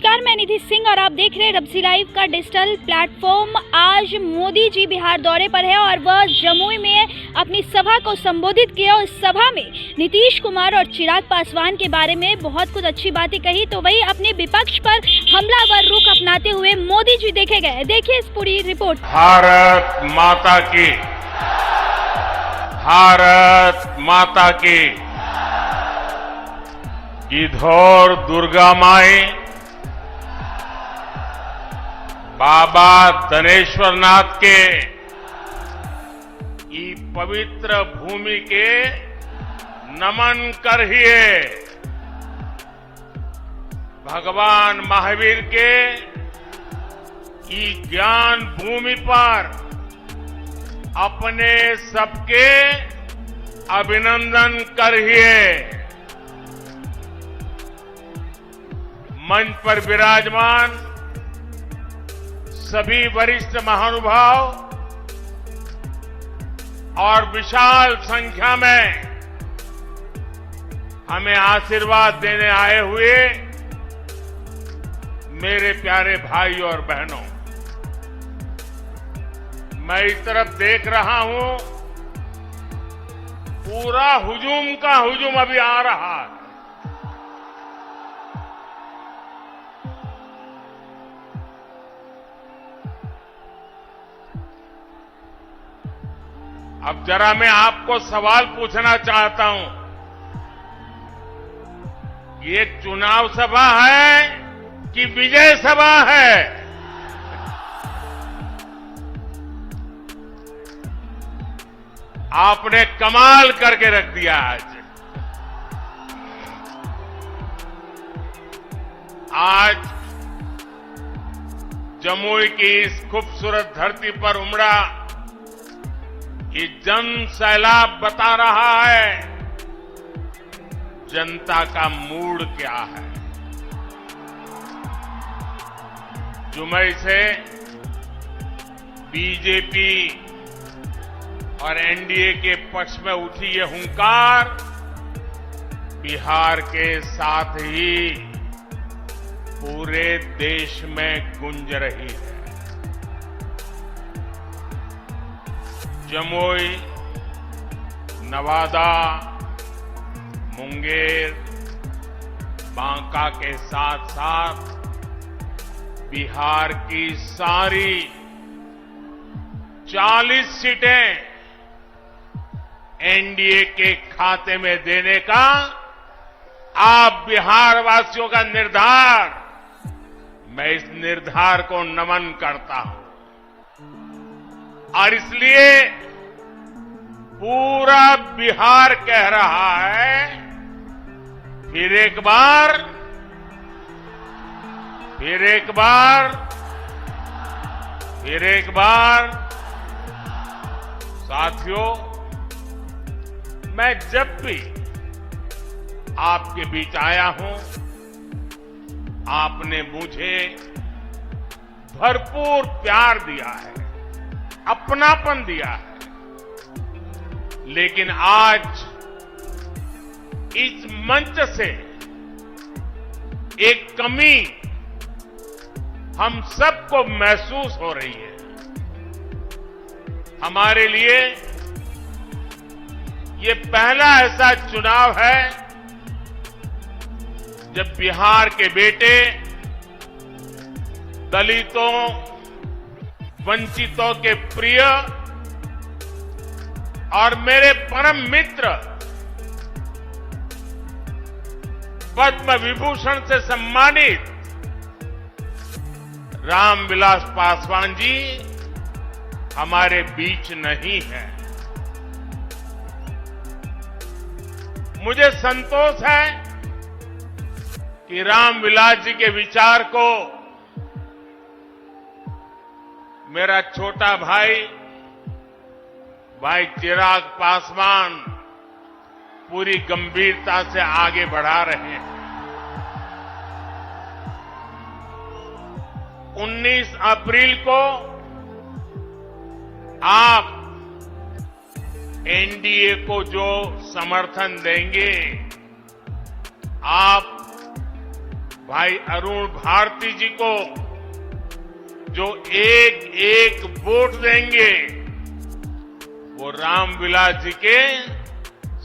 नमस्कार, मैं निधि सिंह और आप देख रहे हैं रब्सी लाइव का डिजिटल प्लेटफॉर्म। आज मोदी जी बिहार दौरे पर है और वह जमुई में अपनी सभा को संबोधित किया। उस सभा में नीतीश कुमार और चिराग पासवान के बारे में बहुत कुछ अच्छी बातें कही, तो वही अपने विपक्ष पर हमलावर रुख अपनाते हुए मोदी जी देखे गए। देखिए इस पूरी रिपोर्ट। भारत माता की इधर दुर्गा माई, बाबा धनेश्वर नाथ के ई पवित्र भूमि के नमन करिए। भगवान महावीर के ई ज्ञान भूमि पर अपने सबके अभिनंदन करिए। मंच पर विराजमान सभी वरिष्ठ महानुभाव और विशाल संख्या में हमें आशीर्वाद देने आए हुए मेरे प्यारे भाई और बहनों, मैं इस तरफ देख रहा हूं, पूरा हुजूम का हुजूम अभी आ रहा है। अब जरा मैं आपको सवाल पूछना चाहता हूं, ये चुनाव सभा है कि विजय सभा है? आपने कमाल करके रख दिया आज जमुई की इस खूबसूरत धरती पर उमड़ा ये जन सैलाब बता रहा है जनता का मूड क्या है। जुमई से बीजेपी और एनडीए के पक्ष में उठी ये हुंकार बिहार के साथ ही पूरे देश में गूंज रही है। जमुई, नवादा, मुंगेर, बांका के साथ साथ बिहार की सारी 40 सीटें एनडीए के खाते में देने का आप बिहार वासियों का निर्धार, मैं इस निर्धार को नमन करता हूं और इसलिए पूरा बिहार कह रहा है, फिर एक बार साथियों, मैं जब भी आपके बीच आया हूं, आपने मुझे भरपूर प्यार दिया है, अपनापन दिया है। लेकिन आज इस मंच से एक कमी हम सबको महसूस हो रही है। हमारे लिए ये पहला ऐसा चुनाव है जब बिहार के बेटे दलितों, वंचितों के प्रिय और मेरे परम मित्र पद्म विभूषण से सम्मानित रामविलास पासवान जी हमारे बीच नहीं है। मुझे संतोष है कि रामविलास जी के विचार को मेरा छोटा भाई चिराग पासवान पूरी गंभीरता से आगे बढ़ा रहे हैं। 19 अप्रैल को आप एनडीए को जो समर्थन देंगे, आप भाई अरुण भारती जी को जो एक एक वोट देंगे वो रामविलास जी के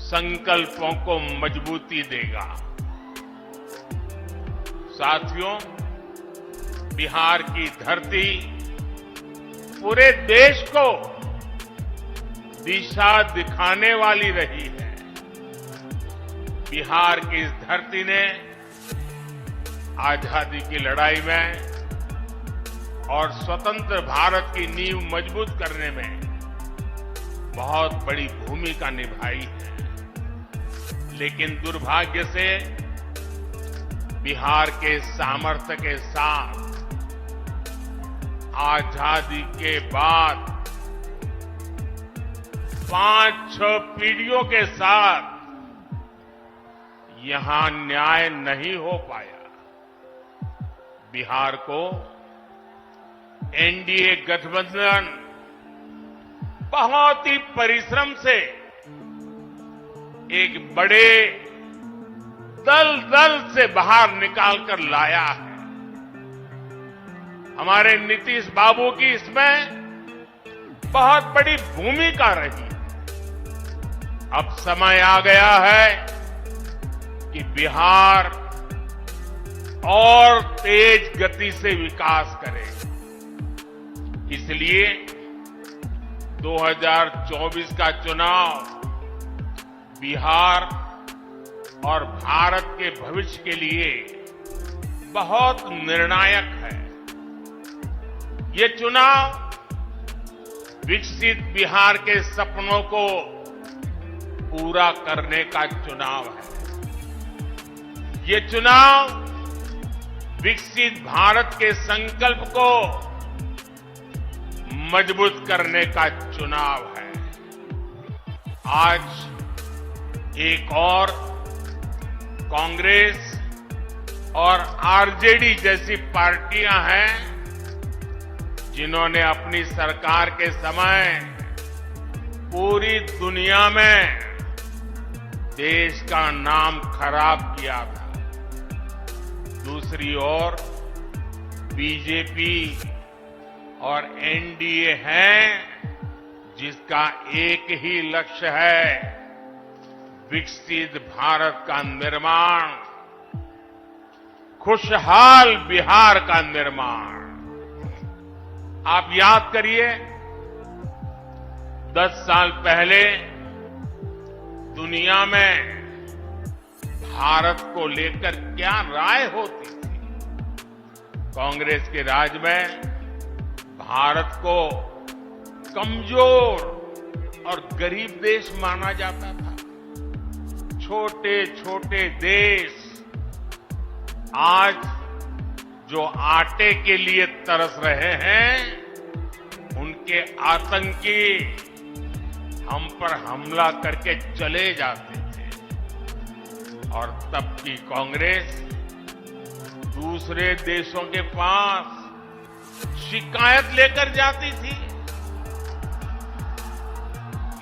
संकल्पों को मजबूती देगा। साथियों, बिहार की धरती पूरे देश को दिशा दिखाने वाली रही है। बिहार की इस धरती ने आजादी की लड़ाई में और स्वतंत्र भारत की नींव मजबूत करने में बहुत बड़ी भूमिका निभाई है। लेकिन दुर्भाग्य से बिहार के सामर्थ्य के साथ आजादी के बाद 5-6 पीढ़ियों के साथ यहां न्याय नहीं हो पाया। बिहार को एनडीए गठबंधन बहुत ही परिश्रम से एक बड़े दल से बाहर निकाल कर लाया है। हमारे नीतीश बाबू की इसमें बहुत बड़ी भूमिका रही। अब समय आ गया है कि बिहार और तेज गति से विकास करे। इसलिए 2024 का चुनाव बिहार और भारत के भविष्य के लिए बहुत निर्णायक है। ये चुनाव विकसित बिहार के सपनों को पूरा करने का चुनाव है। ये चुनाव विकसित भारत के संकल्प को मजबूत करने का चुनाव है। आज एक और कांग्रेस और आरजेडी जैसी पार्टियां हैं जिन्होंने अपनी सरकार के समय पूरी दुनिया में देश का नाम खराब किया था। दूसरी ओर बीजेपी और एनडीए है जिसका एक ही लक्ष्य है, विकसित भारत का निर्माण, खुशहाल बिहार का निर्माण। आप याद करिए 10 साल पहले दुनिया में भारत को लेकर क्या राय होती थी। कांग्रेस के राज में भारत को कमजोर और गरीब देश माना जाता था। छोटे छोटे देश आज जो आटे के लिए तरस रहे हैं, उनके आतंकी हम पर हमला करके चले जाते थे। और तब की कांग्रेस दूसरे देशों के पास शिकायत लेकर जाती थी।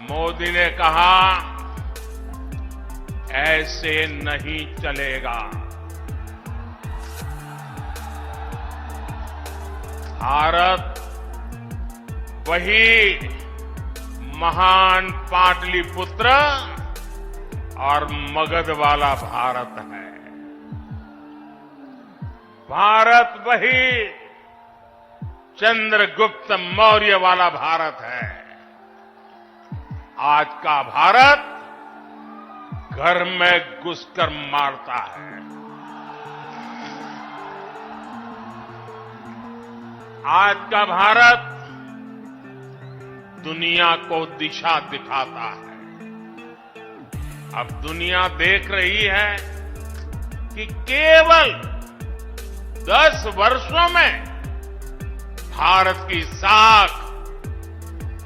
मोदी ने कहा ऐसे नहीं चलेगा। भारत वही महान पाटलिपुत्र और मगध वाला भारत है। भारत वही चंद्रगुप्त मौर्य वाला भारत है। आज का भारत घर में घुसकर मारता है। आज का भारत दुनिया को दिशा दिखाता है। अब दुनिया देख रही है कि केवल 10 वर्षों में भारत की साख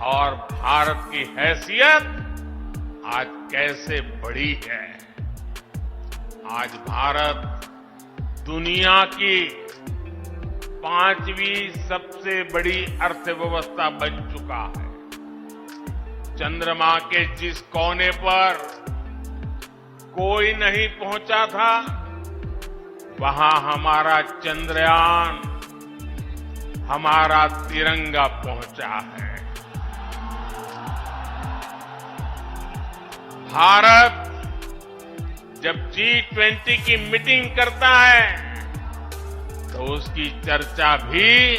और भारत की हैसियत आज कैसे बढ़ी है। आज भारत दुनिया की 5वीं सबसे बड़ी अर्थव्यवस्था बन चुका है। चंद्रमा के जिस कोने पर कोई नहीं पहुंचा था, वहां हमारा चंद्रयान, हमारा तिरंगा पहुंचा है। भारत जब G20 की मीटिंग करता है तो उसकी चर्चा भी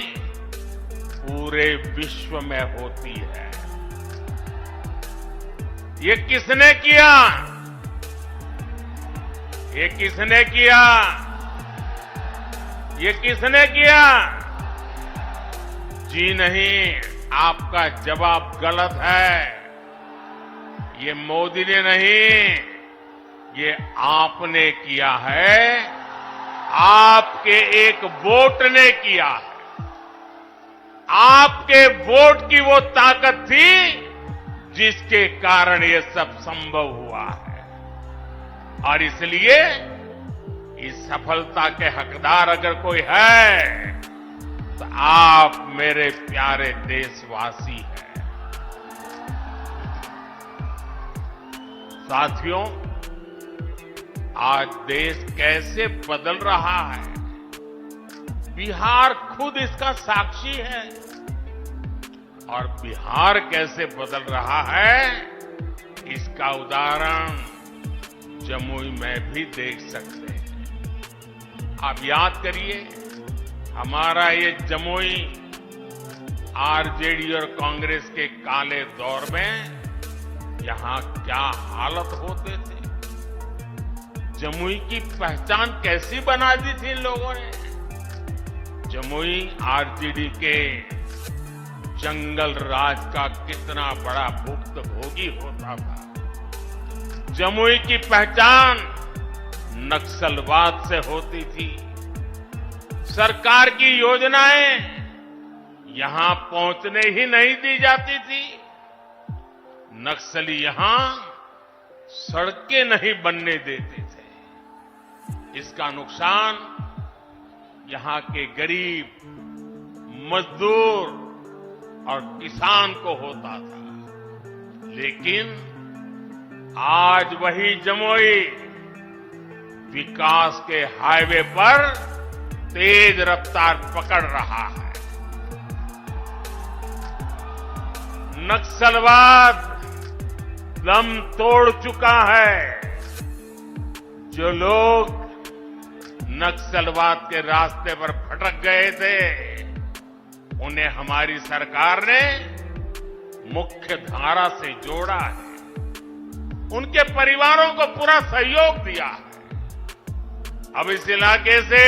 पूरे विश्व में होती है। ये किसने किया? ये किसने किया? ये किसने किया? जी नहीं, आपका जवाब गलत है। ये मोदी ने नहीं, ये आपने किया है। आपके एक वोट ने किया है। आपके वोट की वो ताकत थी जिसके कारण ये सब संभव हुआ है। और इसलिए इस सफलता के हकदार अगर कोई है तो आप मेरे प्यारे देशवासी हैं। साथियों, आज देश कैसे बदल रहा है, बिहार खुद इसका साक्षी है। और बिहार कैसे बदल रहा है, इसका उदाहरण जमुई में भी देख सकते हैं। आप याद करिए, हमारा ये जमुई आरजेडी और कांग्रेस के काले दौर में यहां क्या हालत होते थे। जमुई की पहचान कैसी बना दी थी इन लोगों ने। जमुई आरजेडी के जंगल राज का कितना बड़ा भुक्तभोगी होता था। जमुई की पहचान नक्सलवाद से होती थी। सरकार की योजनाएं यहां पहुंचने ही नहीं दी जाती थी। नक्सली यहां सड़कें नहीं बनने देते थे। इसका नुकसान यहां के गरीब, मजदूर और किसान को होता था। लेकिन आज वही जमुई विकास के हाईवे पर तेज रफ्तार पकड़ रहा है। नक्सलवाद दम तोड़ चुका है। जो लोग नक्सलवाद के रास्ते पर भटक गए थे, उन्हें हमारी सरकार ने मुख्य धारा से जोड़ा है। उनके परिवारों को पूरा सहयोग दिया है। अब इस इलाके से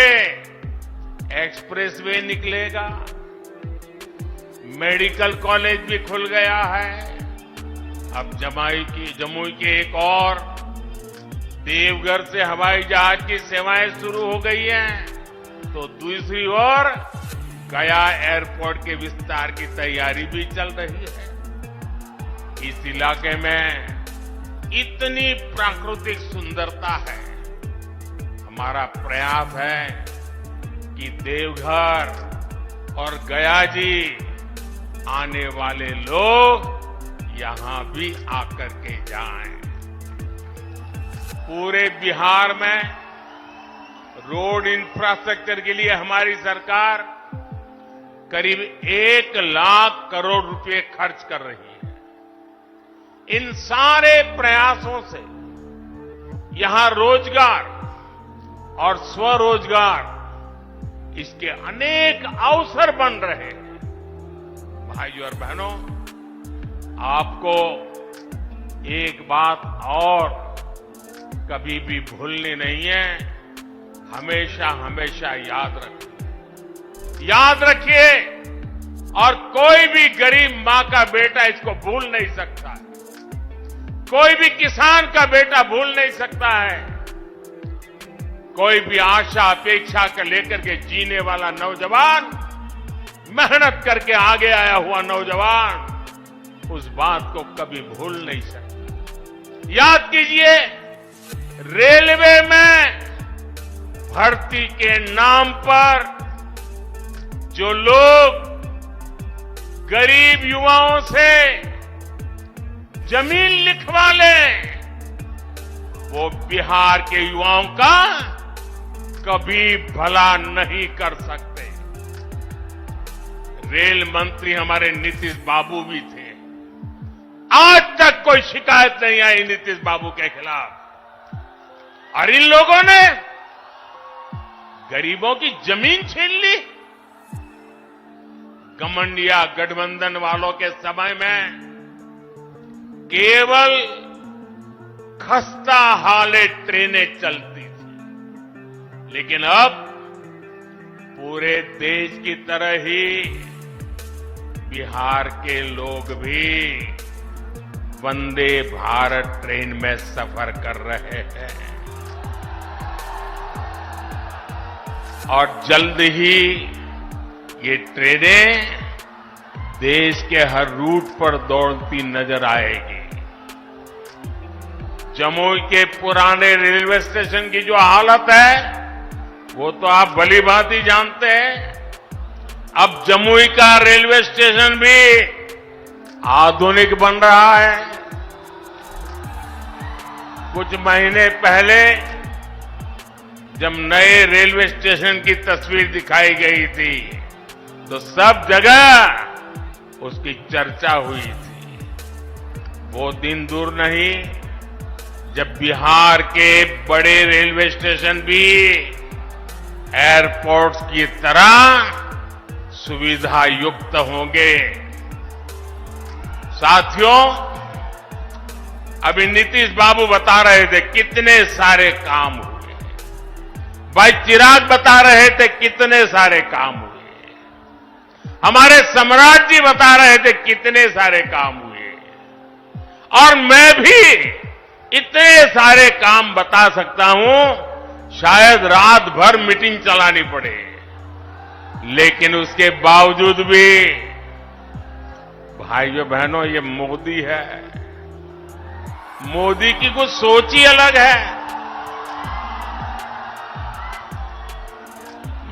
एक्सप्रेसवे निकलेगा, मेडिकल कॉलेज भी खुल गया है। अब जमुई के एक और देवघर से हवाई जहाज की सेवाएं शुरू हो गई हैं, तो दूसरी ओर गया एयरपोर्ट के विस्तार की तैयारी भी चल रही है। इस इलाके में इतनी प्राकृतिक सुंदरता है। हमारा प्रयास है कि देवघर और गया जी आने वाले लोग यहां भी आकर के जाएं। पूरे बिहार में रोड इंफ्रास्ट्रक्चर के लिए हमारी सरकार करीब 1 लाख करोड़ रुपए खर्च कर रही है। इन सारे प्रयासों से यहां रोजगार और स्वरोजगार, इसके अनेक अवसर बन रहे हैं। भाइयों और बहनों, आपको एक बात और कभी भी भूलनी नहीं है। हमेशा हमेशा याद रखिए, और कोई भी गरीब मां का बेटा इसको भूल नहीं सकता। कोई भी किसान का बेटा भूल नहीं सकता है। कोई भी आशा अपेक्षा कर लेकर के जीने वाला नौजवान, मेहनत करके आगे आया हुआ नौजवान, उस बात को कभी भूल नहीं सकता। याद कीजिए, रेलवे में भर्ती के नाम पर जो लोग गरीब युवाओं से जमीन लिखवा लें, वो बिहार के युवाओं का कभी भला नहीं कर सकते। रेल मंत्री हमारे नीतीश बाबू भी थे। आज तक कोई शिकायत नहीं आई नीतीश बाबू के खिलाफ। और इन लोगों ने गरीबों की जमीन छीन ली। घमंडिया गठबंधन वालों के समय में केवल खस्ता हाले ट्रेनें चलती थी, लेकिन अब पूरे देश की तरह ही बिहार के लोग भी वंदे भारत ट्रेन में सफर कर रहे हैं। और जल्द ही ये ट्रेनें देश के हर रूट पर दौड़ती नजर आएगी। जमुई के पुराने रेलवे स्टेशन की जो हालत है वो तो आप भली भांति जानते हैं। अब जमुई का रेलवे स्टेशन भी आधुनिक बन रहा है। कुछ महीने पहले जब नए रेलवे स्टेशन की तस्वीर दिखाई गई थी तो सब जगह उसकी चर्चा हुई थी। वो दिन दूर नहीं जब बिहार के बड़े रेलवे स्टेशन भी एयरपोर्ट्स की तरह सुविधा युक्त होंगे। साथियों, अभी नीतीश बाबू बता रहे थे कितने सारे काम हुए। भाई चिराग बता रहे थे कितने सारे काम हुए। हमारे सम्राट जी बता रहे थे कितने सारे काम हुए। और मैं भी इतने सारे काम बता सकता हूं, शायद रात भर मीटिंग चलानी पड़े। लेकिन उसके बावजूद भी भाइयों बहनों, ये मोदी है। मोदी की कुछ सोच ही अलग है।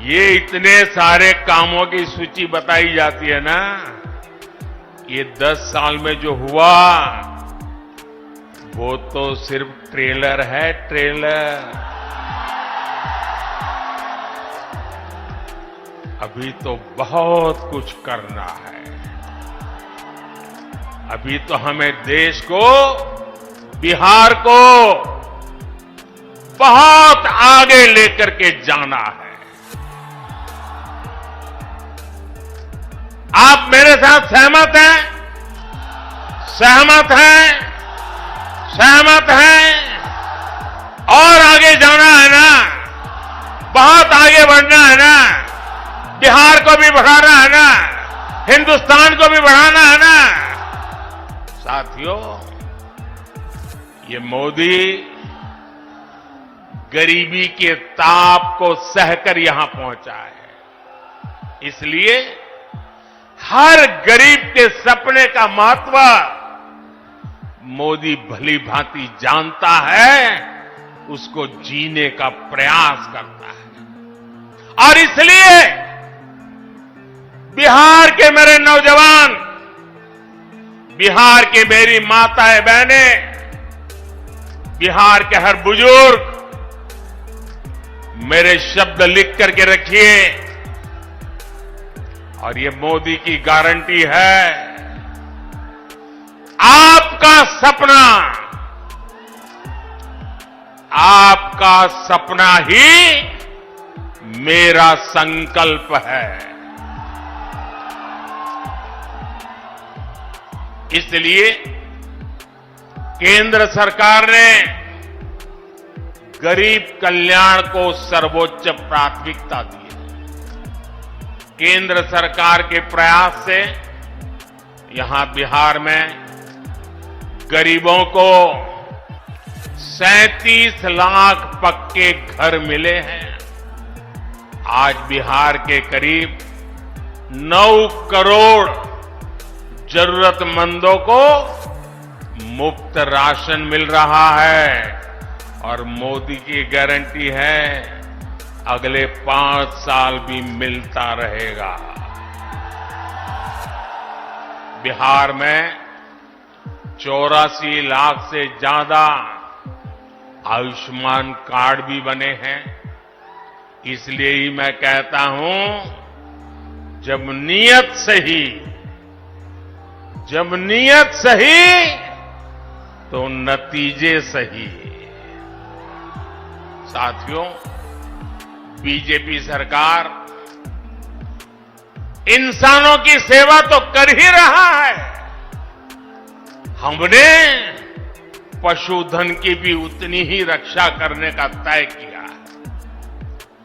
ये इतने सारे कामों की सूची बताई जाती है ना, ये 10 साल में जो हुआ वो तो सिर्फ ट्रेलर है, ट्रेलर। अभी तो बहुत कुछ करना है। अभी तो हमें देश को, बिहार को बहुत आगे लेकर के जाना है। आप मेरे साथ सहमत हैं? सहमत हैं? सहमत हैं? और आगे जाना है ना? बहुत आगे बढ़ना है ना? बिहार को भी बढ़ाना है ना? हिंदुस्तान को भी बढ़ाना है ना? साथियों, ये मोदी गरीबी के ताप को सहकर यहां पहुंचा है। इसलिए हर गरीब के सपने का महत्व मोदी भली भांति जानता है, उसको जीने का प्रयास करता है। और इसलिए बिहार के मेरे नौजवान, बिहार की मेरी माताएं बहनें, बिहार के हर बुजुर्ग, मेरे शब्द लिख करके रखिए। और ये मोदी की गारंटी है, आपका सपना, आपका सपना ही मेरा संकल्प है। इसलिए केंद्र सरकार ने गरीब कल्याण को सर्वोच्च प्राथमिकता दी है। केंद्र सरकार के प्रयास से यहां बिहार में गरीबों को 37 लाख पक्के घर मिले हैं। आज बिहार के करीब 9 करोड़ जरूरतमंदों को मुफ्त राशन मिल रहा है। और मोदी की गारंटी है, अगले 5 साल भी मिलता रहेगा। बिहार में 84 लाख से ज्यादा आयुष्मान कार्ड भी बने हैं। इसलिए ही मैं कहता हूं, जब नीयत सही तो नतीजे सही। साथियों, बीजेपी सरकार इंसानों की सेवा तो कर ही रहा है, हमने पशुधन की भी उतनी ही रक्षा करने का तय किया है।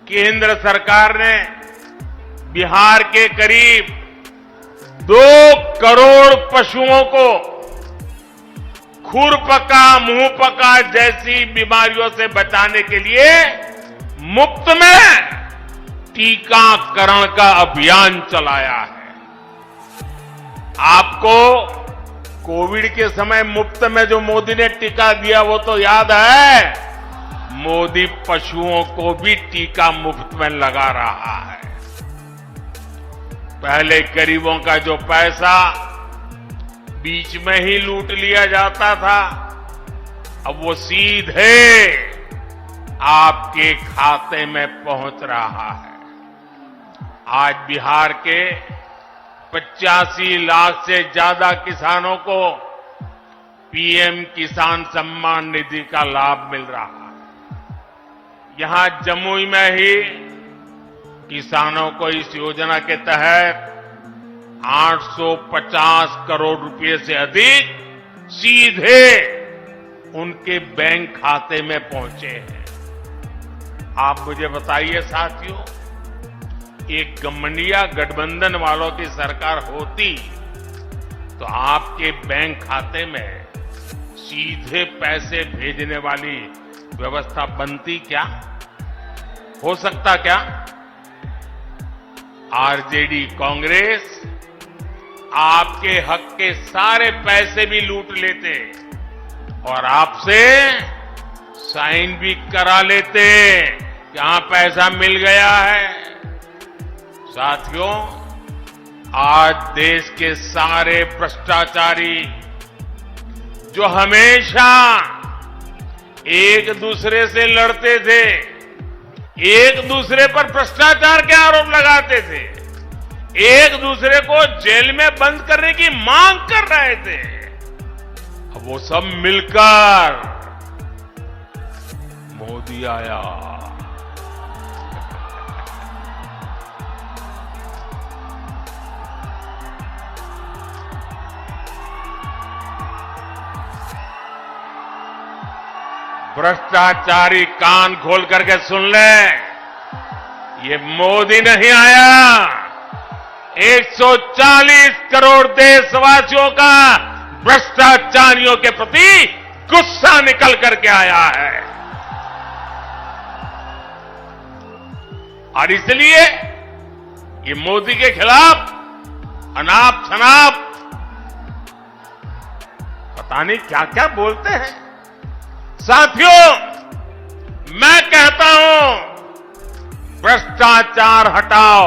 केंद्र सरकार ने बिहार के करीब 2 करोड़ पशुओं को खुरपका, मुंहपका जैसी बीमारियों से बचाने के लिए मुफ्त में टीकाकरण का अभियान चलाया है। आपको कोविड के समय मुफ्त में जो मोदी ने टीका दिया वो तो याद है। मोदी पशुओं को भी टीका मुफ्त में लगा रहा है। पहले गरीबों का जो पैसा बीच में ही लूट लिया जाता था, अब वो सीधे आपके खाते में पहुंच रहा है। आज बिहार के 85 लाख से ज्यादा किसानों को पीएम किसान सम्मान निधि का लाभ मिल रहा है। यहां जमुई में ही किसानों को इस योजना के तहत 850 करोड़ रुपए से अधिक सीधे उनके बैंक खाते में पहुंचे हैं। आप मुझे बताइए साथियों, एक गठबंधन गठबंधन वालों की सरकार होती तो आपके बैंक खाते में सीधे पैसे भेजने वाली व्यवस्था बनती क्या? हो सकता क्या? आरजेडी कांग्रेस आपके हक के सारे पैसे भी लूट लेते और आपसे साइन भी करा लेते कि हां पैसा मिल गया है। साथियों, आज देश के सारे भ्रष्टाचारी जो हमेशा एक दूसरे से लड़ते थे, एक दूसरे पर भ्रष्टाचार के आरोप लगाते थे, एक दूसरे को जेल में बंद करने की मांग कर रहे थे, अब वो सब मिलकर मोदी आया। भ्रष्टाचारी कान खोल करके सुन ले, ये मोदी नहीं आया, 140 करोड़ देशवासियों का भ्रष्टाचारियों के प्रति गुस्सा निकल करके आया है। और इसलिए ये मोदी के खिलाफ अनाप शनाप पता नहीं क्या क्या बोलते हैं। साथियों, मैं कहता हूं भ्रष्टाचार हटाओ।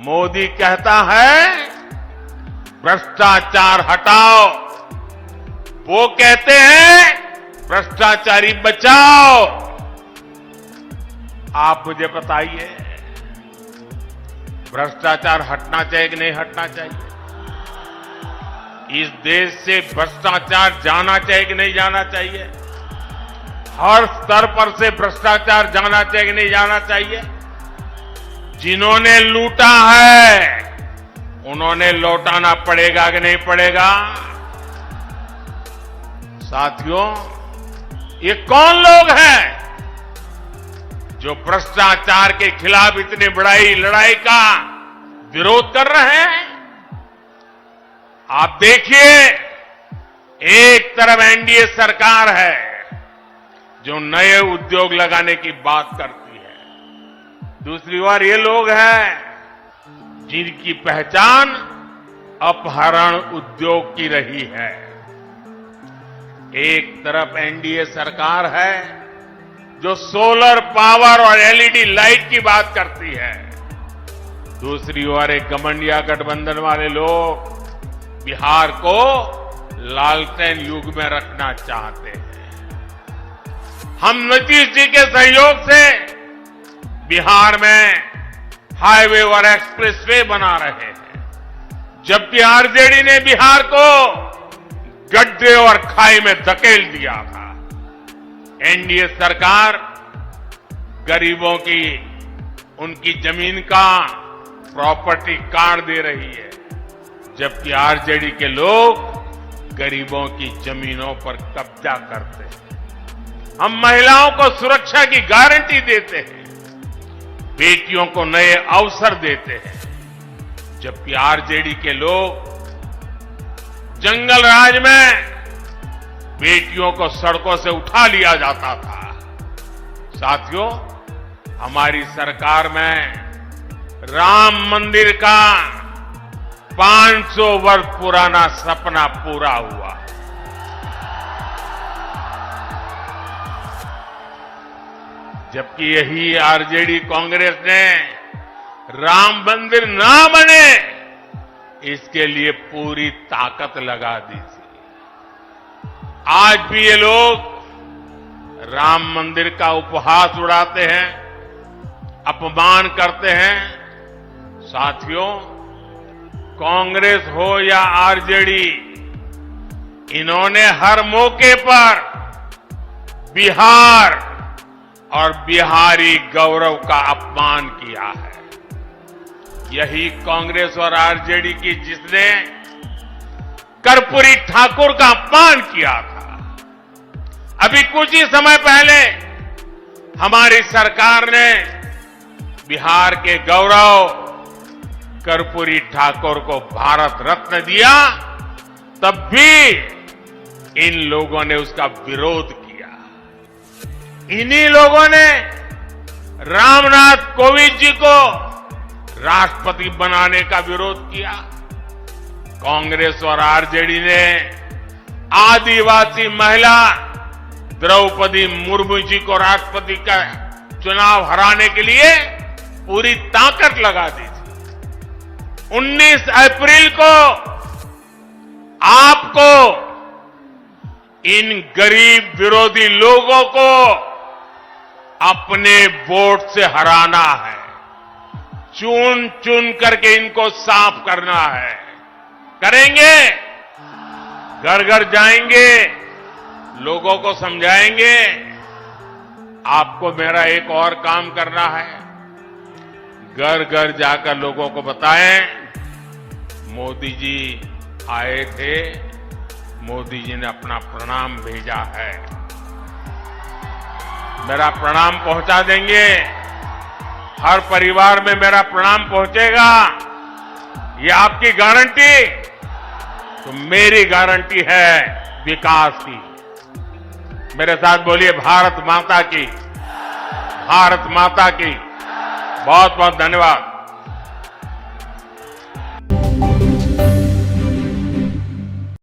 मोदी कहता है भ्रष्टाचार हटाओ, वो कहते हैं भ्रष्टाचारी बचाओ। आप मुझे बताइए, भ्रष्टाचार हटना चाहिए कि नहीं हटना चाहिए? इस देश से भ्रष्टाचार जाना चाहिए कि नहीं जाना चाहिए? हर स्तर पर से भ्रष्टाचार जाना चाहिए कि नहीं जाना चाहिए? जिन्होंने लूटा है उन्होंने लौटाना पड़ेगा कि नहीं पड़ेगा? साथियों, ये कौन लोग हैं जो भ्रष्टाचार के खिलाफ इतनी बड़ी लड़ाई का विरोध कर रहे हैं? आप देखिए, एक तरफ एनडीए सरकार है जो नए उद्योग लगाने की बात करती है, दूसरी ओर ये लोग हैं जिनकी पहचान अपहरण उद्योग की रही है। एक तरफ एनडीए सरकार है जो सोलर पावर और एलईडी लाइट की बात करती है, दूसरी ओर एक गठबंधन गठबंधन वाले लोग बिहार को लालटेन युग में रखना चाहते हैं। हम नीतीश जी के सहयोग से बिहार में हाईवे और एक्सप्रेसवे बना रहे हैं, जबकि आरजेडी ने बिहार को गड्ढे और खाई में धकेल दिया था। एनडीए सरकार गरीबों की उनकी जमीन का प्रॉपर्टी कार्ड दे रही है, जबकि आरजेडी के लोग गरीबों की जमीनों पर कब्जा करते हैं। हम महिलाओं को सुरक्षा की गारंटी देते हैं, बेटियों को नए अवसर देते हैं, जबकि आरजेडी के लोग जंगल राज में बेटियों को सड़कों से उठा लिया जाता था। साथियों, हमारी सरकार में राम मंदिर का 500 वर्ष पुराना सपना पूरा हुआ। जबकि यही आरजेडी कांग्रेस ने राम मंदिर ना बने इसके लिए पूरी ताकत लगा दी थी। आज भी ये लोग राम मंदिर का उपहास उड़ाते हैं, अपमान करते हैं। साथियों, कांग्रेस हो या आरजेडी, इन्होंने हर मौके पर बिहार और बिहारी गौरव का अपमान किया है। यही कांग्रेस और आरजेडी की जिसने कर्पूरी ठाकुर का अपमान किया था। अभी कुछ ही समय पहले हमारी सरकार ने बिहार के गौरव कर्पूरी ठाकुर को भारत रत्न दिया, तब भी इन लोगों ने उसका विरोध किया। इन्हीं लोगों ने रामनाथ कोविंद जी को राष्ट्रपति बनाने का विरोध किया। कांग्रेस और आरजेडी ने आदिवासी महिला द्रौपदी मुर्मू जी को राष्ट्रपति का चुनाव हराने के लिए पूरी ताकत लगा दी थी। 19 अप्रैल को आपको इन गरीब विरोधी लोगों को अपने वोट से हराना है। चुन चुन करके इनको साफ करना है। करेंगे, घर घर जाएंगे, लोगों को समझाएंगे। आपको मेरा एक और काम करना है, घर घर जाकर लोगों को बताएं, मोदी जी आए थे, मोदी जी ने अपना प्रणाम भेजा है। मेरा प्रणाम पहुंचा देंगे, हर परिवार में मेरा प्रणाम पहुंचेगा, ये आपकी गारंटी? तो मेरी गारंटी है विकास की। मेरे साथ बोलिए, भारत माता की, भारत माता की। बहुत बहुत धन्यवाद।